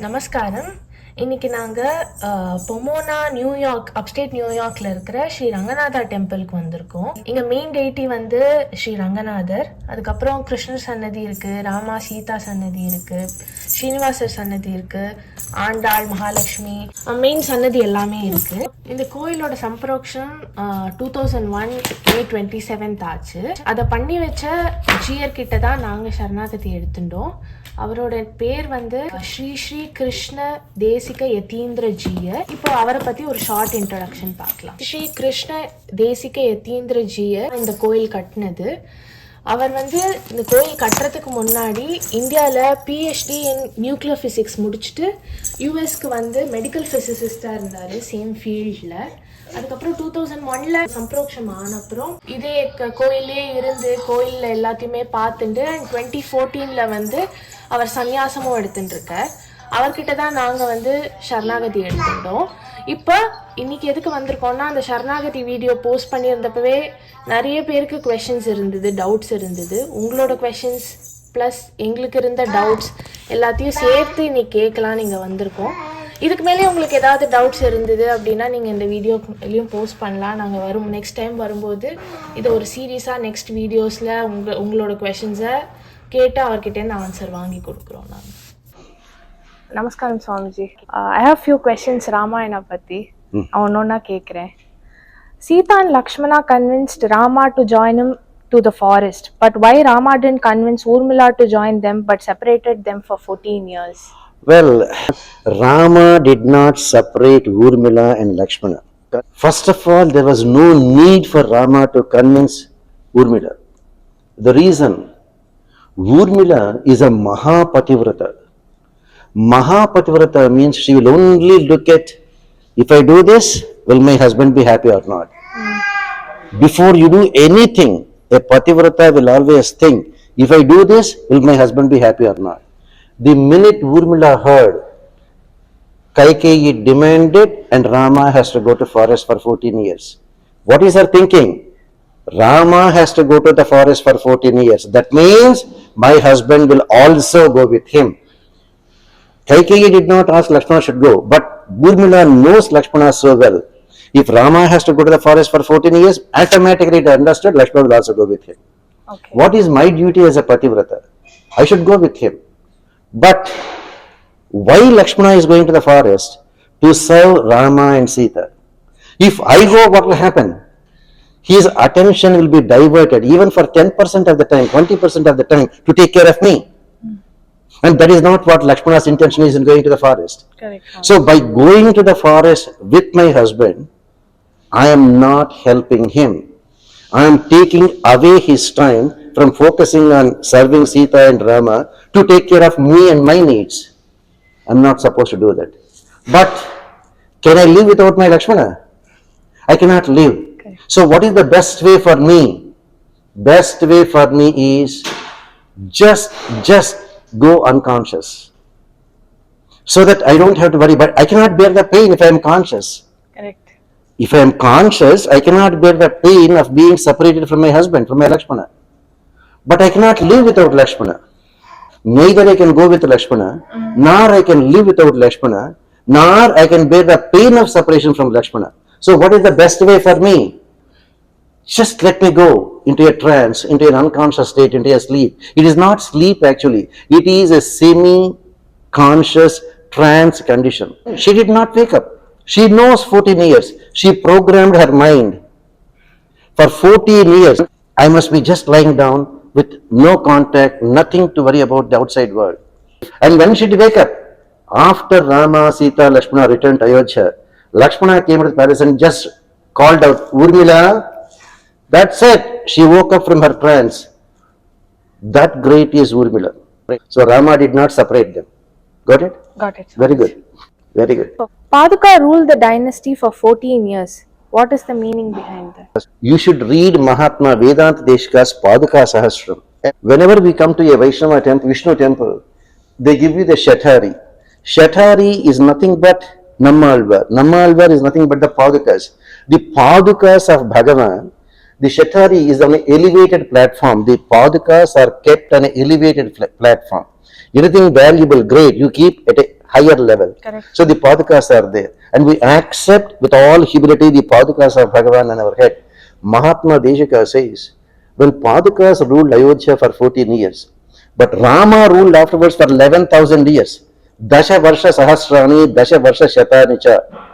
நமஸ்காரம். இன்னைக்கு நாங்கள் பொமோனா நியூயார்க் அப்ஸ்டேட் நியூயார்க்கில் இருக்கிற ஸ்ரீ ரங்கநாதா டெம்பிளுக்கு வந்திருக்கோம். இங்கே மெயின் டெய்ட்டி வந்து ஸ்ரீ ரங்கநாதர், அதுக்கப்புறம் கிருஷ்ணர் சன்னதி இருக்குது, ராமா சீதா சன்னதி இருக்குது, ஸ்ரீனிவாசர் சன்னதி இருக்குது, ஆண்டாள் மகாலட்சுமி மெயின் சன்னதி எல்லாமே இருக்குது. இந்த கோயிலோட சம்பரோக்ஷம் 2001 May 27 ஆச்சு. அதை பண்ணி வச்ச ஜியர்கிட்ட தான் நாங்கள் சரணாகதி எடுத்துட்டோம். அவரோட பேர் வந்து ஸ்ரீ ஸ்ரீ கிருஷ்ண தேசிக யதீந்திர ஜியர். இப்போ அவரை பத்தி ஒரு ஷார்ட் இன்ட்ரோடக்ஷன் பார்க்கலாம். ஸ்ரீ கிருஷ்ண தேசிக யதீந்திர ஜியர் இந்த கோயில் கட்டினது. அவர் வந்து இந்த கோயில் கட்டுறதுக்கு முன்னாடி இந்தியாவில் PhD இன் நியூக்ளியர் ஃபிசிக்ஸ் முடிச்சுட்டு யூஎஸ்க்கு வந்து மெடிக்கல் ஃபிசிசிஸ்டாக இருந்தார் சேம் ஃபீல்டில். அதுக்கப்புறம் 2001 சம்பரோக்ஷம் ஆனப்புறம் இதே கோயிலே இருந்து கோயிலில் எல்லாத்தையுமே பார்த்துட்டு அண்ட் 2014 வந்து அவர் சந்நியாசமும் எடுத்துட்டுருக்கார். அவர்கிட்ட தான் நாங்கள் வந்து சரணாகதி எடுத்துட்டோம். இப்போ இன்னைக்கு எதுக்கு வந்திருக்கோம்னா, அந்த சரணாகதி வீடியோ போஸ்ட் பண்ணியிருந்தப்பவே நிறைய பேருக்கு குவெஷன்ஸ் இருந்தது, டவுட்ஸ் இருந்தது. உங்களோட குவெஷன்ஸ் ப்ளஸ் எங்களுக்கு இருந்த டவுட்ஸ் எல்லாத்தையும் சேர்த்து இன்னைக்கு கேட்கலாம் நீங்கள் வந்திருக்கோம். இதுக்கு மேலே உங்களுக்கு ஏதாவது டவுட்ஸ் இருந்தது அப்படின்னா நீங்கள் இந்த வீடியோலையும் போஸ்ட் பண்ணலாம். நாங்கள் நெக்ஸ்ட் டைம் வரும்போது இதை ஒரு சீரியஸாக நெக்ஸ்ட் வீடியோஸில் உங்களோட குவெஷன்ஸை கேட்டு அவர்கிட்டேருந்து ஆன்சர் வாங்கி கொடுக்குறோம் நாங்கள். நமஸ்காரம் Swamiji. I have few questions Ramayana பற்றி. ஒன்றா கேட்குறேன். Sita and Lakshmana convinced Rama to join him to the forest, but why Rama didn't convince Urmila to join them but separated them for 14 years? Well, Rama did not separate Urmila and Lakshmana. First of all, there was no need for Rama to convince Urmila. The reason, Urmila is a Mahapativrata. Mahapativrata means she will only look at, if I do this, will my husband be happy or not? Before you do anything, a Pativrata will always think, if I do this, will my husband be happy or not? The minute Urmila heard, Kaikeyi demanded and Rama has to go to forest for 14 years. What is her thinking? Rama has to go to the forest for 14 years. That means my husband will also go with him. Kaikeyi did not ask Lakshmana should go, but Urmila knows Lakshmana so well. If Rama has to go to the forest for 14 years, automatically it understood Lakshmana will also go with him. Okay. What is my duty as a Pativrata? I should go with him. But why Lakshmana is going to the forest? To serve Rama and Sita. If I go, what will happen? His attention will be diverted even for 10% of the time, 20% of the time to take care of me. And that is not what Lakshmana's intention is in going to the forest. Correct. So by going to the forest with my husband, I am not helping him. I am taking away his time from focusing on serving Sita and Rama to take care of me and my needs. I am not supposed to do that. But can I live without my Lakshmana? I cannot live. Okay. So what is the best way for me? Best way for me is just go unconscious, so that I don't have to worry. But I cannot bear the pain if I am conscious. Correct. If I am conscious, I cannot bear the pain of being separated from my husband, from my Lakshmana. But I cannot live without Lakshmana. Neither I can go with Lakshmana, nor I can live without Lakshmana, nor I can bear the pain of separation from Lakshmana. So what is the best way for me? Just let me go into a trance, into an unconscious state, into a sleep. It is not sleep actually. It is a semi-conscious trance condition. She did not wake up. She knows 14 years. She programmed her mind. For 14 years, I must be just lying down with no contact, nothing to worry about the outside world. And when she did wake up? After Rama, Sita, Lakshmana returned to Ayodhya, Lakshmana came to the palace and just called out, Urmila. That's it. She woke up from her trance. That great is Urmila. So Rama did not separate them. Got it? Got it. Very good. Very good. Paduka ruled the dynasty for 14 years. What is the meaning behind that? You should read Mahatma Vedanta Deshika's Paduka Sahasram. Whenever we come to a Vaishnava temple, Vishnu temple, they give you the Shatari. Shatari is nothing but Nammalvar. Nammalvar is nothing but the Padukas. The Padukas of Bhagavan, the Shatari is on an elevated platform. The Padukas are kept on an elevated platform. Anything valuable, great, you keep at a higher level. Correct. So the Padukas are there. And we accept with all humility the Padukas of Bhagavan on our head. Mahatma Deshika says, when Padukas ruled Ayodhya for 14 years, but Rama ruled afterwards for 11,000 years. Dasha Varsha Sahasrani, Dasha Varsha Shatanicha.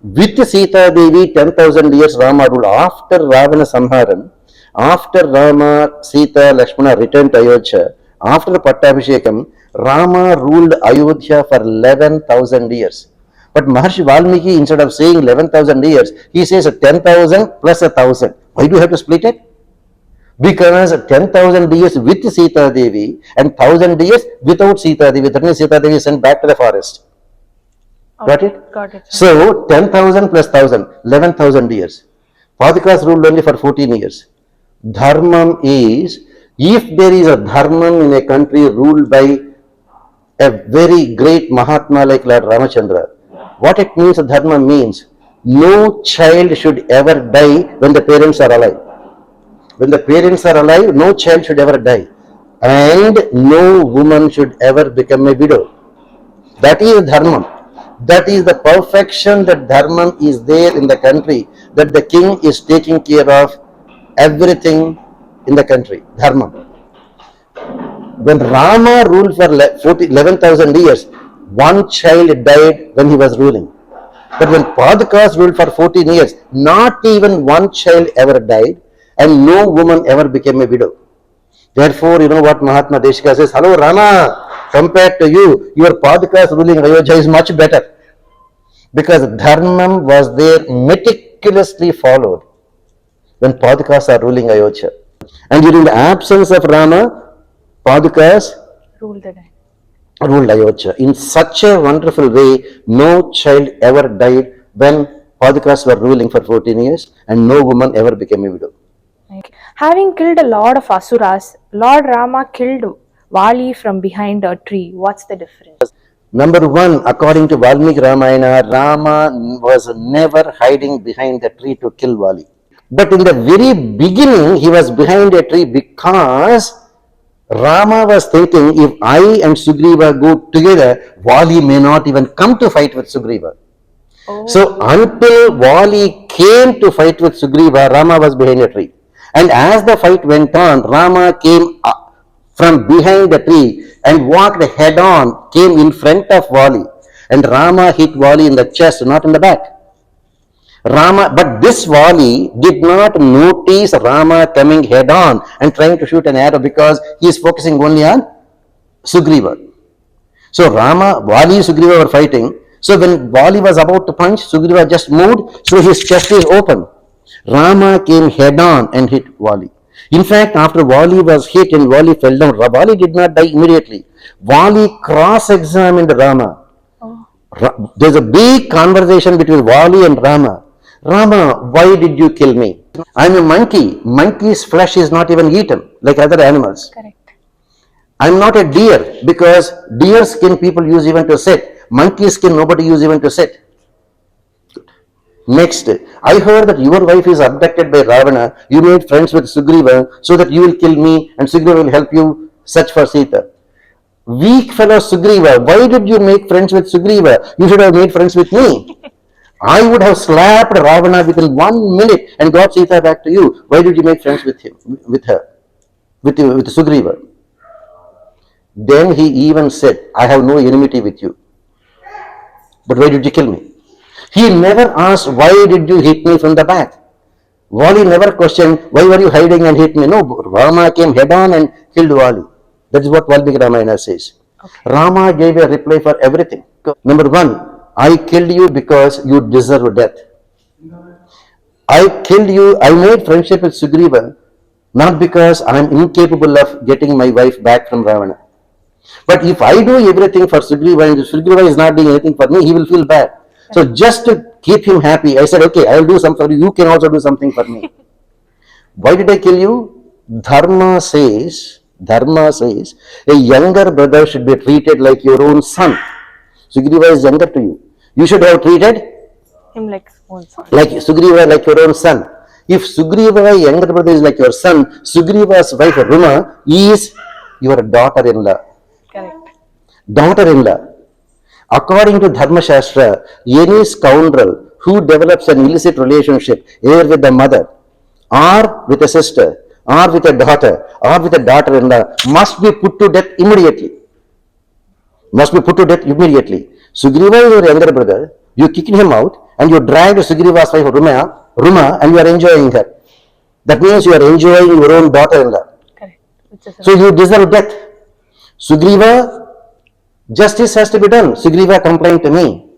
With Sita Devi, 10,000 years Rama ruled. After Ravana Samharan, after Rama, Sita, Lakshmana returned to Ayodhya, after Pattabhishekam, Rama ruled Ayodhya for 11,000 years. But Maharshi Valmiki, instead of saying 11,000 years, he says 10,000 plus 1,000. Why do you have to split it? Because 10,000 years with Sita Devi and 1,000 years without Sita Devi. That means Sita Devi is sent back to the forest. Got it? Got it. So 10,000 plus 1,000, 11,000 years. Padukas ruled only for 14 years. Dharmam is, if there is a dharmam in a country ruled by a very great Mahatma like Lord Ramachandra, what it means, dharma means, no child should ever die when the parents are alive. When the parents are alive, no child should ever die. And no woman should ever become a widow. That is dharma. That is the perfection that dharma is there in the country. That the king is taking care of everything in the country. Dharma. When Rama ruled for 11,000 years, one child died when he was ruling. But when Padukas ruled for 14 years, not even one child ever died and no woman ever became a widow. Therefore, you know what Mahatma Deshika says, hello Rama, compared to you, your Padukas ruling Ayodhya is much better. Because dharma was there meticulously followed when Padukas are ruling Ayodhya. And during the absence of Rama, Padukas Rule the day. ruled Ayodhya. In such a wonderful way, no child ever died when Padukas were ruling for 14 years and no woman ever became a widow. Okay. Having killed a lot of Asuras, Lord Rama killed Vali from behind a tree. What's the difference? Number one, according to Valmiki Ramayana, Rama was never hiding behind the tree to kill Vali. But in the very beginning, he was behind a tree because Rama was thinking, if I and Sugriva go together, Vali may not even come to fight with Sugriva. Oh. So until Vali came to fight with Sugriva, Rama was behind a tree. And as the fight went on, Rama came from behind the tree and walked head on, came in front of Vali. And Rama hit Vali in the chest, not in the back. But this Vali did not notice Rama coming head on and trying to shoot an arrow because he is focusing only on Sugriva. So Vali and Sugriva were fighting. So when Vali was about to punch, Sugriva just moved, so his chest is open. Rama came head on and hit Vali. In fact, after Vali was hit and Vali fell down, Vali did not die immediately. Vali cross-examined Rama. Oh. There's a big conversation between Vali and Rama. Rama, why did you kill me? I'm a monkey. Monkey's flesh is not even eaten like other animals. Correct. I'm not a deer because deer skin people use even to sit. Monkey skin nobody use even to sit. Next, I heard that your wife is abducted by Ravana. You made friends with Sugriva so that you will kill me and Sugriva will help you search for Sita. Weak fellow Sugriva, why did you make friends with Sugriva? You should have made friends with me. I would have slapped Ravana within 1 minute and got Sita back to you. Why did you make friends with him, with Sugriva? Then he even said, I have no enmity with you. But why did you kill me? He never asked, why did you hit me from the back? Vali never questioned, why were you hiding and hit me? No, Rama came head on and killed Vali. That is what Valmiki Ramayana says. Okay. Rama gave a reply for everything. Number one, I killed you because you deserve death. I killed you, I made friendship with Sugriva, not because I am incapable of getting my wife back from Ravana. But if I do everything for Sugriva and Sugriva is not doing anything for me, he will feel bad. So just to keep him happy, I said, okay, I will do something for you. You can also do something for me. Why did I kill you? Dharma says, a younger brother should be treated like your own son. Sugriva is younger to you. You should have treated him like own son. Like Sugriva, like your own son. If Sugriva, younger brother, is like your son, Sugriva's wife Ruma is your daughter-in-law. Correct. Daughter-in-law. According to Dharma Shastra, any scoundrel who develops an illicit relationship either with the mother or with a sister or with a daughter or with a daughter-in-law must be put to death immediately. Must be put to death immediately. Sugriva is your younger brother. You kicked him out and you dragged Sugriva's wife Ruma, and you are enjoying her. That means you are enjoying your own daughter-in-law. Correct. So you deserve death. Sugriva, justice has to be done. Sugriva complained to me.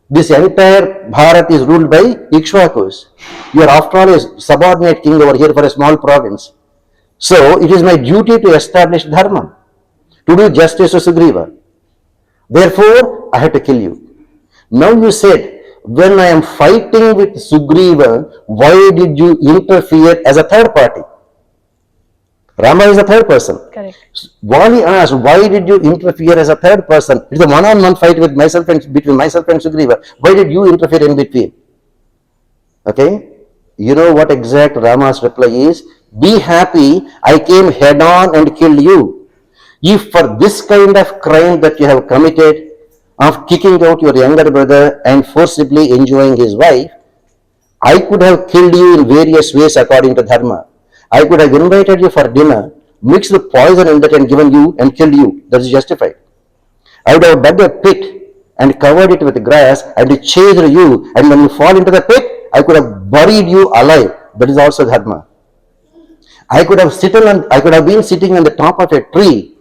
This entire Bharat is ruled by Ikshvakus. You are after all a subordinate king over here for a small province. So it is my duty to establish dharma, to do justice to Sugriva. Therefore, I had to kill you. Now you said, when I am fighting with Sugriva, why did you interfere as a third party? Rama is a third person. Correct. Vali asked, why did you interfere as a third person? It's a one-on-one fight with myself and between myself and Sugriva. Why did you interfere in between? Okay? You know what exact Rama's reply is? Be happy, I came head on and killed you. If for this kind of crime that you have committed, of kicking out your younger brother and forcibly enjoying his wife, I could have killed you in various ways according to Dharma. I could have invited you for dinner, mixed the poison in that and given you and killed you. That is justified. I would have dug a pit and covered it with grass and chased you, and when you fall into the pit, I could have buried you alive. That is also Dharma. I could have been sitting on the top of a tree,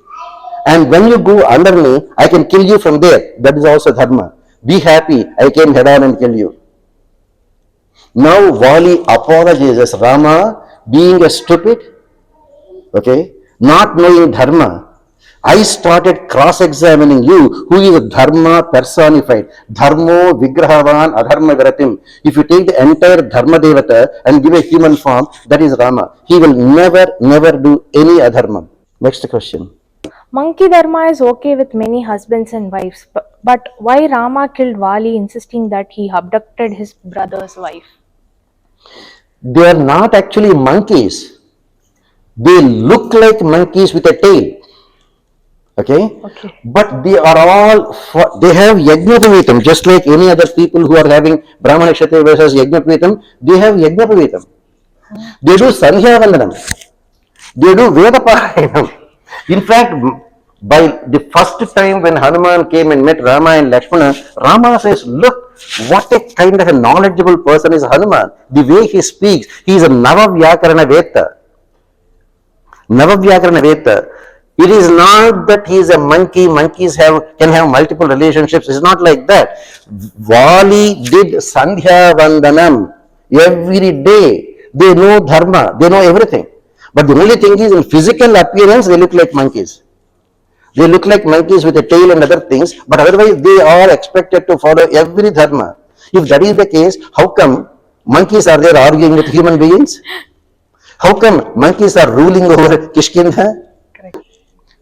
and when you go under me, I can kill you from there. That is also Dharma. Be happy, I came head on and killed you. Now Vali apologizes. Rama, being a stupid, okay, not knowing Dharma, I started cross-examining you, who is Dharma personified. Dharmo vigrahavan adharma viratim. If you take the entire Dharma Devata and give a human form, that is Rama. He will never do any adharma. Next question. Monkey Dharma is okay with many husbands and wives, but why Rama killed Vali, insisting that he abducted his brother's wife? They are not actually monkeys. They look like monkeys with a tail. Okay? But they are all, they have Yajnapavitam, just like any other people who are having Brahmana Kshatriya versus Yajnapavitam, they have Yajnapavitam. They do Sandhya Vandanam. They do Veda Parayanam. In fact, by the first time when Hanuman came and met Rama and Lakshmana, Rama says, look, what a kind of a knowledgeable person is Hanuman. The way he speaks, he is a Navavyakarana Veta. Navavyakarana Veta. It is not that he is a monkey. Monkeys can have multiple relationships. It's not like that. Vali did Sandhya Vandanam every day. They know Dharma. They know everything. But the only thing is, in physical appearance, they look like monkeys. They look like monkeys with a tail and other things, but otherwise they are expected to follow every dharma. If that is the case, how come monkeys are there arguing with human beings? How come monkeys are ruling over Kishkinda? Correct.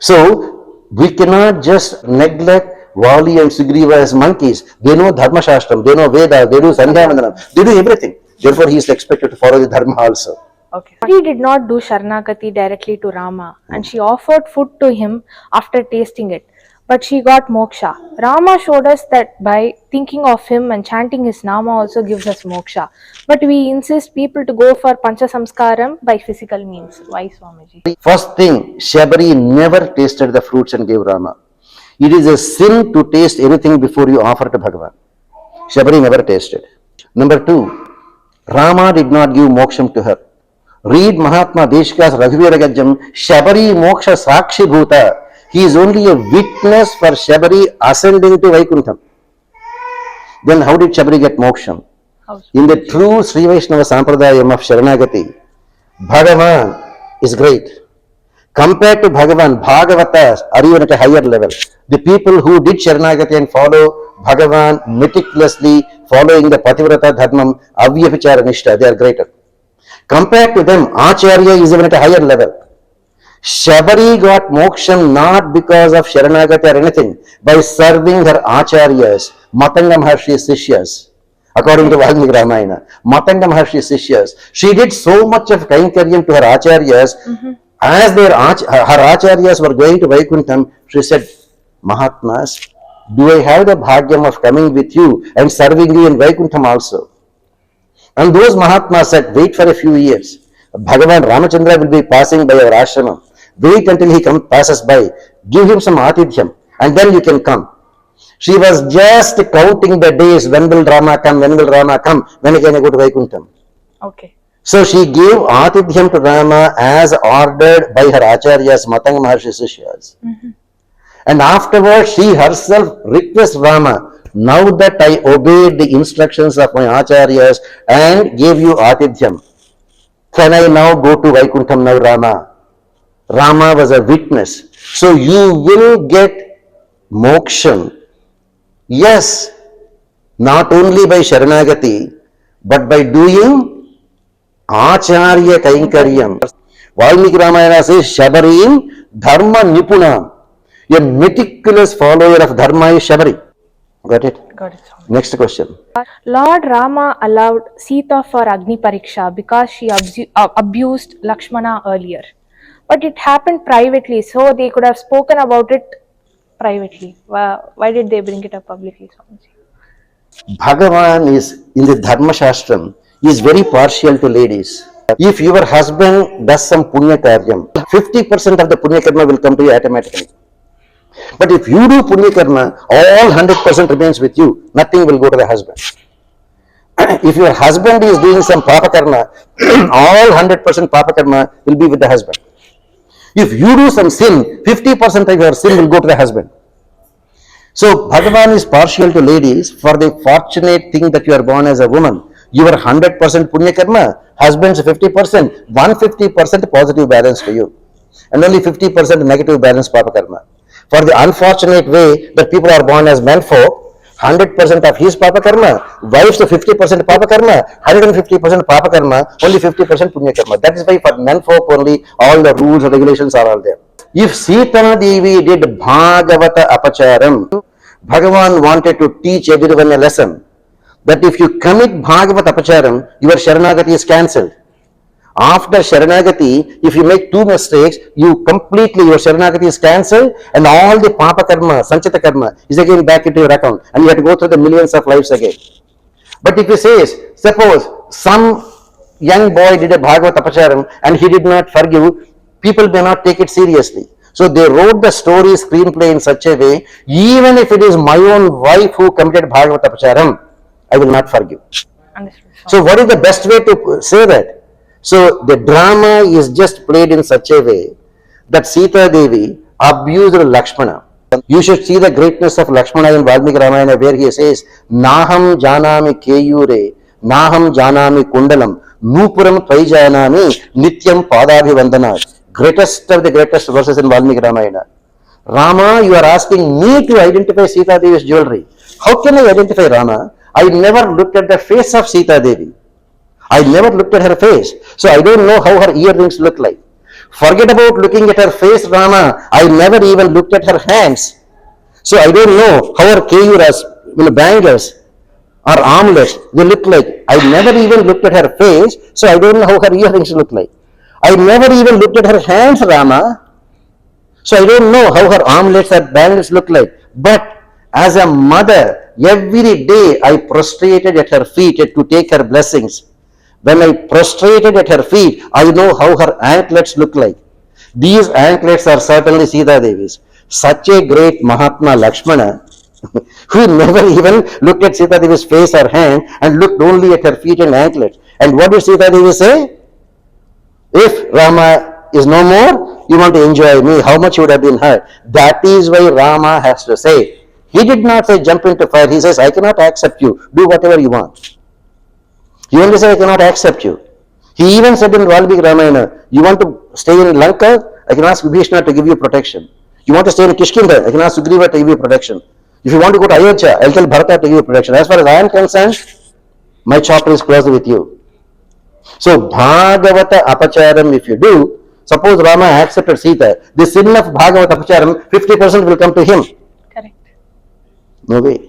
So, we cannot just neglect Vali and Sugriva as monkeys. They know Dharma Shastram, they know Veda, they do Sandhya Vandanam, they do everything. Therefore, he is expected to follow the Dharma also. Okay. She did not do Sharanagati directly to Rama, and she offered food to him after tasting it, but she got moksha. Rama showed us that by thinking of him and chanting his nama also gives us moksha. But we insist people to go for Pancha Samskaram by physical means. Why, Swamiji? First thing, Shabari never tasted the fruits and gave Rama. It is a sin to taste anything before you offer to Bhagavan. Shabari never tasted. Number two, Rama did not give moksham to her. Read Mahatma Deshika's Raghuvira Gajjam, Shabari Moksha Sakshi Bhuta. He is only a witness for Shabari ascending to Vaikuntham. Then how did Shabari get moksham? In the true Sri Vaishnava Sampradayam of Sharanagati, Bhagavan is great. Compared to Bhagavan, Bhagavatas are even at a higher level. The people who did Sharanagati and follow Bhagavan meticulously, following the Pativrata Dharmam, Avyapichara Nishta, they are greater. Compared to them, Acharya is even at a higher level. Shabari got moksham not because of Sharanagati or anything, by serving her Acharyas, Matanga Maharshi's Sishyas, according to Valmiki Ramayana. Matanga Maharshi's Sishyas. She did so much of Kainkaryam to her Acharyas. As her Acharyas were going to Vaikuntham, she said, Mahatmas, Do I have the bhagyam of coming with you and serving you in Vaikuntham also? And those Mahatmas said, wait for a few years. Bhagavan Ramachandra will be passing by our ashramam. Wait until he passes by. Give him some atidhyam and then you can come. She was just counting the days. When will Rama come? When will Rama come? When can I go to Vaikuntham? Okay. So she gave atidhyam to Rama as ordered by her acharyas, Matanga Maharshi Sishyas. And afterwards she herself requests Rama, now that I obeyed the instructions of my acharyas and gave you atidhyam, can I now go to Vaikuntham now, Rama? Rama was a witness. So you will get moksham. Yes, not only by Sharanagati, but by doing Acharya Kainkaryam. Valmiki Ramayana says, Shabarim Dharma Nipunam. A meticulous follower of Dharma is Shabari. Got it? Got it, Swami. Next question. Lord Rama allowed Sita for Agni Pariksha because she abused Lakshmana earlier. But it happened privately, so they could have spoken about it privately. Why did they bring it up publicly, Swamiji? Bhagavan is, in the Dharma Shastram, is very partial to ladies. If your husband does some punya karyam, 50% of the punya karma will come to you automatically. But if you do punya karma, all 100% remains with you. Nothing will go to the husband. If your husband is doing some papa karma, all 100% papa karma will be with the husband. If you do some sin, 50% of your sin will go to the husband. So Bhagavan is partial to ladies for the fortunate thing that you are born as a woman. Your 100% punya karma, husband's 50%, 150% positive balance to you, and only 50% negative balance papa karma. For the unfortunate way that people are born as men folk, 100% of his papa karma, wife's 50% papa karma, 150% papa karma, only 50% punya karma. That is why for men folk only all the rules and regulations are all there. If Sita Devi did Bhagavata Apacharam, Bhagavan wanted to teach everyone a lesson that if you commit Bhagavata Apacharam, your Sharanagati is cancelled. After Sharanagati, if you make two mistakes, you completely, your Sharanagati is cancelled and all the Papa Karma, Sanchita Karma is again back into your account and you have to go through the millions of lives again. But if he says, suppose some young boy did a Bhagavata Apacharam and he did not forgive, people may not take it seriously. So they wrote the story screenplay in such a way, even if it is my own wife who committed Bhagavata Apacharam, I will not forgive. So what is the best way to say that? So the drama is just played in such a way that Sita Devi abused Lakshmana. You should see the greatness of Lakshmana in Valmiki Ramayana where he says, Naham janami keyure, Naham janami kundalam, Nupuram tvaijanami, Nityam padabhivandana. Greatest of the greatest verses in Valmiki Ramayana. Rama, you are asking me to identify Sita Devi's jewelry. How can I identify Rama? I never looked at the face of Sita Devi. I never looked at her face. So I don't know how her earrings look like. Forget about looking at her face, Rama. I never even looked at her hands. So I don't know how her keyuras, bangles or armlets, they look like. I never even looked at her face. So I don't know how her earrings look like. I never even looked at her hands, Rama. So I don't know how her armlets or bangles look like. But as a mother, every day I prostrated at her feet to take her blessings. When I prostrated at her feet, I know how her anklets look like. These anklets are certainly Sita Devi's. Such a great Mahatma Lakshmana, who never even looked at Sita Devi's face or hand and looked only at her feet and anklets. And what did Sita Devi say? If Rama is no more, you want to enjoy me, how much would have been hurt? That is why Rama has to say. He did not say jump into fire. He says, I cannot accept you. Do whatever you want. He only said, I cannot accept you. He even said in Valmiki Ramayana, you want to stay in Lanka, I can ask Vibhishana to give you protection. You want to stay in Kishkinda, I can ask Sugriva to give you protection. If you want to go to Ayodhya, I'll tell Bharata to give you protection. As far as I am concerned, my chapter is closed with you. So, Bhagavata Apacharam, if you do, suppose Rama accepted Sita, the sin of Bhagavata Apacharam, 50% will come to him. Correct. No way.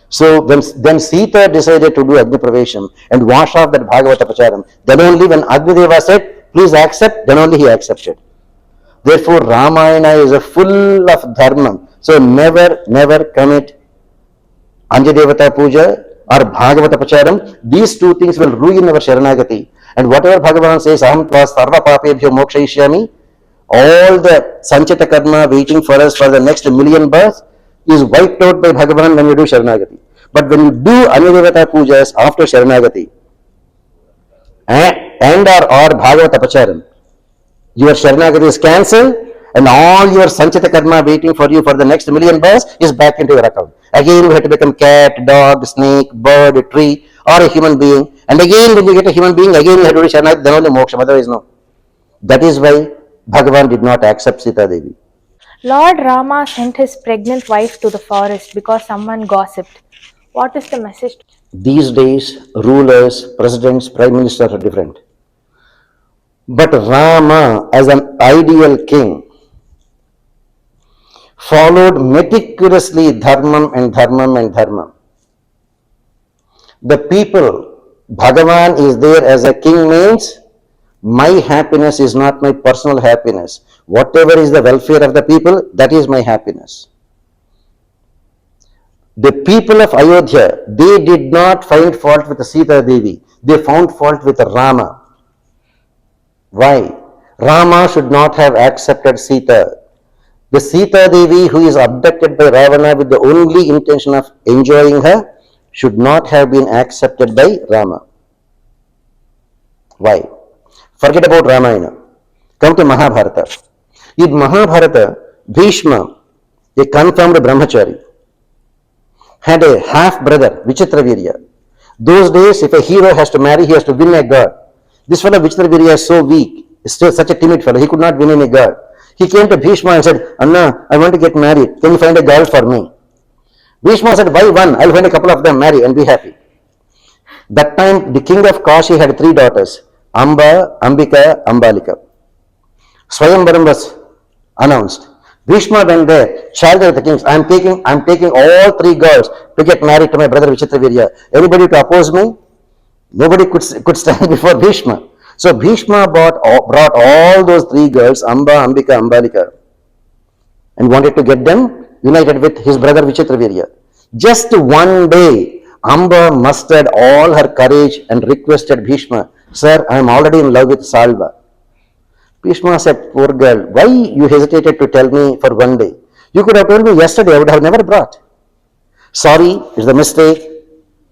So then Sita decided to do Agni Pravesham and wash off that Bhagavata Apacharam. Then only when Agni-deva said, please accept, then only he accepted. Therefore, Ramayana is full of dharma. So never commit Anjadevata Puja or Bhagavata Pacharam. These two things will ruin our Sharanagati. And whatever Bhagavan says, Aham tva sarva papebhyo mokshayishyami, all the Sanchita karma waiting for us for the next million births is wiped out by Bhagavan when you do Sharanagati. But when you do Anjadevata Pujas after Sharanagati and or Bhagavata Pacharam, your Sharanagati is cancelled and all your Sanchita karma waiting for you for the next million births is back into your account. Again, you have to become cat, dog, snake, bird, tree, or a human being. And again, when you get a human being, again you have to do Sharanagati, then only moksha, otherwise no. That is why Bhagavan did not accept Sita Devi. Lord Rama sent his pregnant wife to the forest because someone gossiped. What is the message? These days, rulers, presidents, prime ministers are different. But Rama, as an ideal king, followed meticulously dharmam and dharmam and dharmam. The people, Bhagavan is there as a king means my happiness is not my personal happiness. Whatever is the welfare of the people, that is my happiness. The people of Ayodhya, they did not find fault with Sita Devi. They found fault with Rama. Why? Rama should not have accepted Sita. The Sita Devi who is abducted by Ravana with the only intention of enjoying her should not have been accepted by Rama. Why? Forget about Ramayana. Come to Mahabharata. In Mahabharata, Bhishma, a confirmed brahmachari, had a half brother, Vichitravirya. Those days, if a hero has to marry, he has to win a god. This fellow Vichitravirya is so weak, is still such a timid fellow, he could not win any god. He came to Bhishma and said, Anna, I want to get married. Can you find a girl for me? Bhishma said, why one? I'll find a couple of them, marry and be happy. That time, the king of Kashi had three daughters, Amba, Ambika, Ambalika. Swayamvaram was announced. Bhishma went there, challenged with the kings. I'm taking all three girls to get married to my brother Vichitravirya. Anybody to oppose me? Nobody could stand before Bhishma. So Bhishma brought all those three girls, Amba, Ambika, Ambalika, and wanted to get them united with his brother Vichitravirya. Just one day, Amba mustered all her courage and requested Bhishma, Sir, I am already in love with Salva. Bhishma said, poor girl, why you hesitated to tell me for one day? You could have told me yesterday, I would have never brought. Sorry, it's a mistake.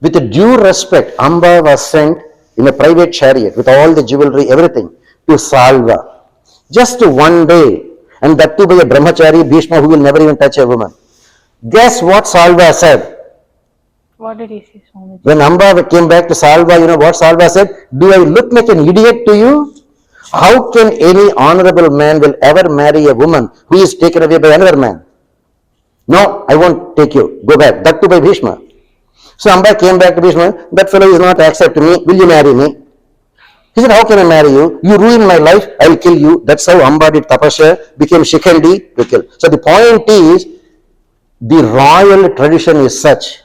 With due respect, Amba was sent in a private chariot with all the jewelry, everything, to Salva. Just one day, and that too by a brahmachari, Bhishma, who will never even touch a woman. Guess what Salva said? What did he say, Swami? When Amba came back to Salva, you know what Salva said? Do I look like an idiot to you? How can any honorable man will ever marry a woman who is taken away by another man? No, I won't take you. Go back. That too by Bhishma. So Amba came back to Bhishma. That fellow is not accepting me. Will you marry me? He said, how can I marry you? You ruin my life. I will kill you. That's how Amba did tapasya, became Shikhandi to kill. So the point is, the royal tradition is such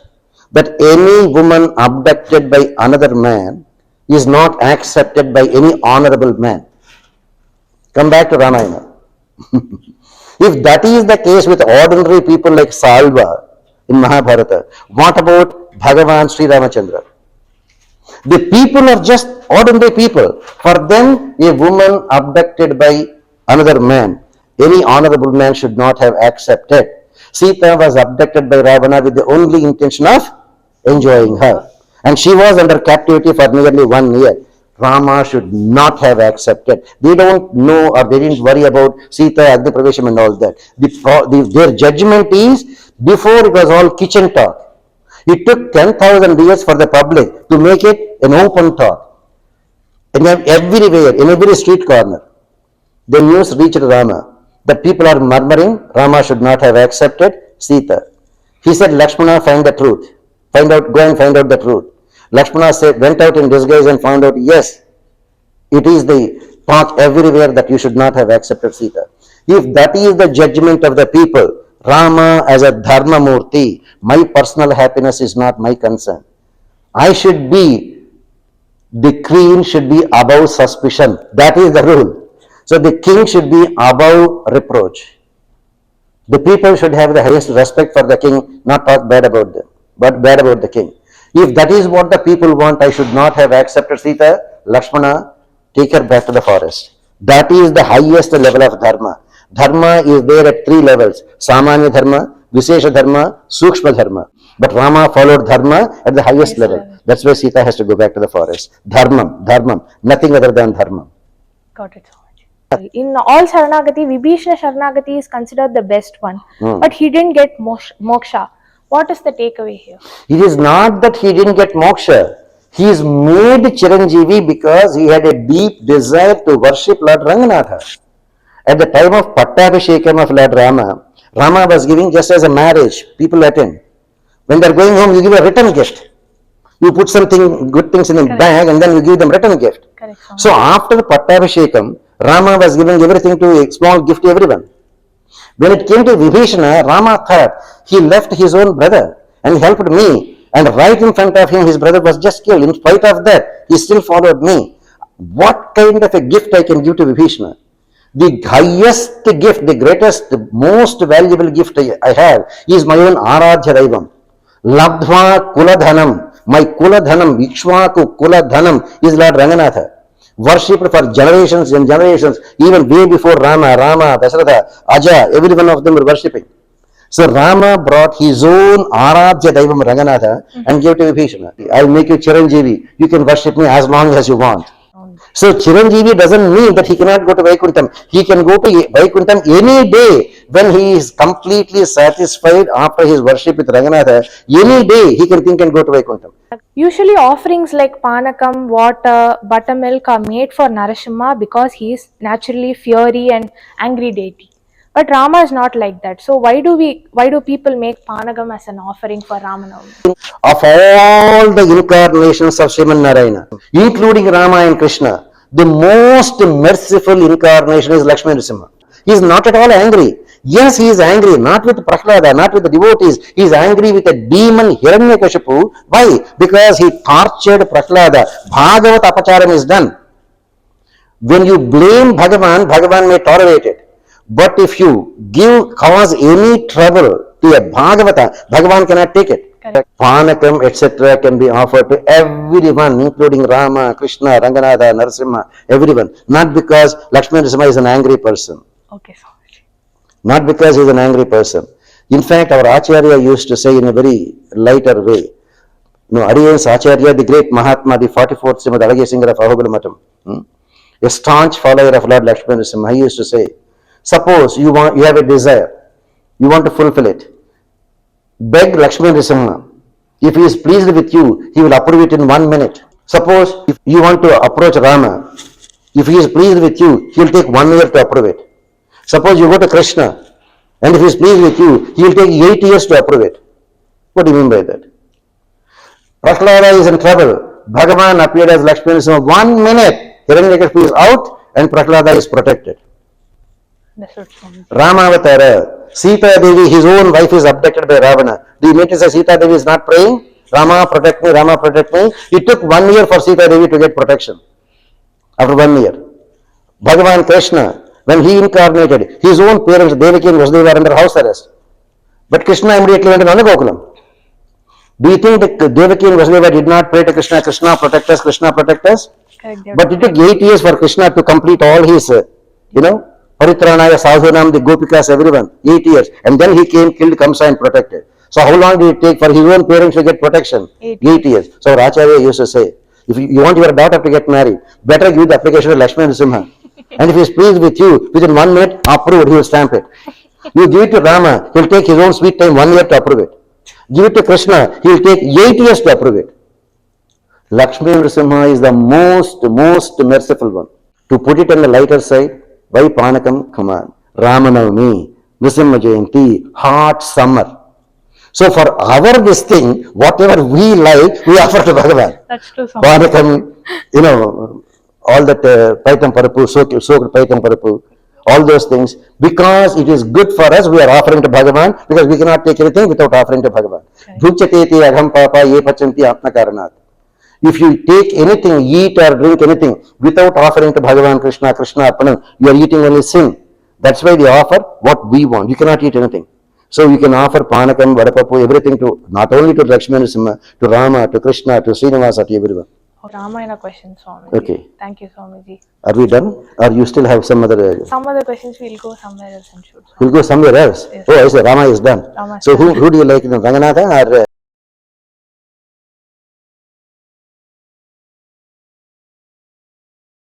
that any woman abducted by another man is not accepted by any honorable man. Come back to Ramayana. If that is the case with ordinary people like Salva in Mahabharata, what about Bhagavan Sri Ramachandra? The people are just ordinary people. For them, a woman abducted by another man, any honorable man should not have accepted. Sita was abducted by Ravana with the only intention of enjoying her. And she was under captivity for nearly 1 year. Rama should not have accepted. They don't know or they didn't worry about Sita, Agni Pravesham and all that. Their judgment is, before it was all kitchen talk. It took 10,000 years for the public to make it an open talk. And everywhere, in every street corner, the news reached Rama that people are murmuring, Rama should not have accepted Sita. He said, Lakshmana, find the truth. Go and find out the truth. Lakshmana went out in disguise and found out, yes, it is the talk everywhere that you should not have accepted Sita. If that is the judgment of the people, Rama as a Dharma Murti, my personal happiness is not my concern. The queen should be above suspicion. That is the rule. So the king should be above reproach. The people should have the highest respect for the king, not talk bad about them, but bad about the king. If that is what the people want, I should not have accepted Sita. Lakshmana, take her back to the forest. That is the highest level of dharma. Dharma is there at three levels: Samanya dharma, Vishesha dharma, Sukshma dharma. But Rama followed dharma at the highest level. That's why Sita has to go back to the forest. Dharmam, nothing other than dharmam. Got it. In all Sharanagati, Vibhishana Sharanagati is considered the best one, but he didn't get moksha. What is the takeaway here? It is not that he didn't get moksha. He is made Chiranjeevi because he had a deep desire to worship Lord Ranganatha. At the time of Pattabhishekam of Lord Rama, Rama was giving just as a marriage, people attend. When they are going home, you give a return gift. You put something, good things in a bag, and then you give them return gift. Correct. So after Pattabhishekam, Rama was giving everything to a small gift to everyone. When it came to Vibhishana, Rama thought he left his own brother and helped me, and right in front of him his brother was just killed. In spite of that, he still followed me. What kind of a gift I can give to Vibhishana? The highest gift, the greatest, the most valuable gift I have is my own Aradhya Daivam. Labdhva Kuladhanam. My Kuladhanam, Ikshvaku Kuladhanam is Lord Ranganatha. Worshipped for generations and generations, even way before Rama, Dasharatha, Aja, every one of them were worshipping. So Rama brought his own Aradhya Daivam Ranganatha and gave to Vibhishana. I'll make you Chiranjeevi. You can worship me as long as you want. So Chiranjeevi doesn't mean that he cannot go to Vaikuntham. He can go to Vaikuntham any day when he is completely satisfied after his worship with Ranganatha. Any day he can think and go to Vaikuntham. Usually offerings like Panagam, water, buttermilk are made for Narasimha because he is naturally fiery and angry deity. But Rama is not like that. So why do people make Panagam as an offering for Rama Navami? Of all the incarnations of Sriman Narayana, including Rama and Krishna, the most merciful incarnation is Lakshmi Narasimha. He is not at all angry. Yes, he is angry, not with Prahlada, not with the devotees. He is angry with a demon Hiranyakashipu. Why? Because he tortured Prahlada. Bhagavat apacharam is done. When you blame Bhagavan, Bhagavan may tolerate it. But if you cause any trouble to a Bhagavata, Bhagavan cannot take it. Correct. Panakam, etc. can be offered to everyone, including Rama, Krishna, Ranganatha, Narasimha, everyone. Not because Lakshmi Narasimha is an angry person. Okay, so. Not because he is an angry person. In fact, our Acharya used to say in a very lighter way, Adiyans Acharya, the great Mahatma, the 44th Srimad Alagya Singer of Ahobila Matam, a staunch follower of Lord Lakshmi Narasimha, he used to say, suppose you have a desire, you want to fulfill it. Beg Lakshmi Narasimha. If he is pleased with you, he will approve it in 1 minute. Suppose if you want to approach Rama, if he is pleased with you, he will take 1 year to approve it. Suppose you go to Krishna, and if he is pleased with you, he will take 8 years to approve it. What do you mean by that? Prahlada is in trouble. Bhagavan appeared as Lakshmi Narasimha. 1 minute, Hiranyakashipu is out and Prahlada is protected. Ramavatara, Sita Devi, his own wife, is abducted by Ravana. Do you mean to say Sita Devi is not praying? Rama protect me, Rama protect me. It took 1 year for Sita Devi to get protection. After 1 year. Bhagavan Krishna, when he incarnated, his own parents, Devaki and Vasudeva, were under house arrest. But Krishna immediately went to Nanagokulam. Do you think that Devaki and Vasudeva did not pray to Krishna, Krishna protect us, Krishna protect us? But it took 8 years for Krishna to complete all his, Paritranaya, Sadhunam, the Gopikas, everyone. 8 years. And then he came, killed Kamsa and protected. So how long did it take for his own parents to get protection? 8 years. So Acharya used to say, if you want your daughter to get married, better give the application to Lakshmi Narasimha. And if he is pleased with you, within 1 minute, approved, he will stamp it. You give it to Rama, he will take his own sweet time, 1 year to approve it. Give it to Krishna, he will take 8 years to approve it. Lakshmi Narasimha is the most merciful one. To put it on the lighter side, why Panakam? Come on. Rama Navami, Narasimha Jayanti, hot summer. So for our this thing, whatever we like, we offer to Bhagavan. That's true. Panakam, all that Paitam Paruppu, soaked Paitam Paruppu, all those things, because it is good for us, we are offering to Bhagavan, because we cannot take anything without offering to Bhagavan. Bhujyateti agham papa ye pachanti atma karanat. If you take anything, eat or drink anything, without offering to Bhagavan Krishna, Krishna Arpanam, you are eating only sin. That's why we offer what we want. You cannot eat anything. So you can offer Panagam, Vadapappu, everything to, not only to Lakshmana Narasimha, to Rama, to Krishna, to Srinivasa, to everyone. Ramayana questions, Swamiji. Okay. Thank you, Swamiji. Are we done? Or you still have some other? Some other questions we'll go somewhere else and shoot. We'll go somewhere else. Yes. Oh, I say Rama is done. Rama is So done. who do you like? Ranganatha or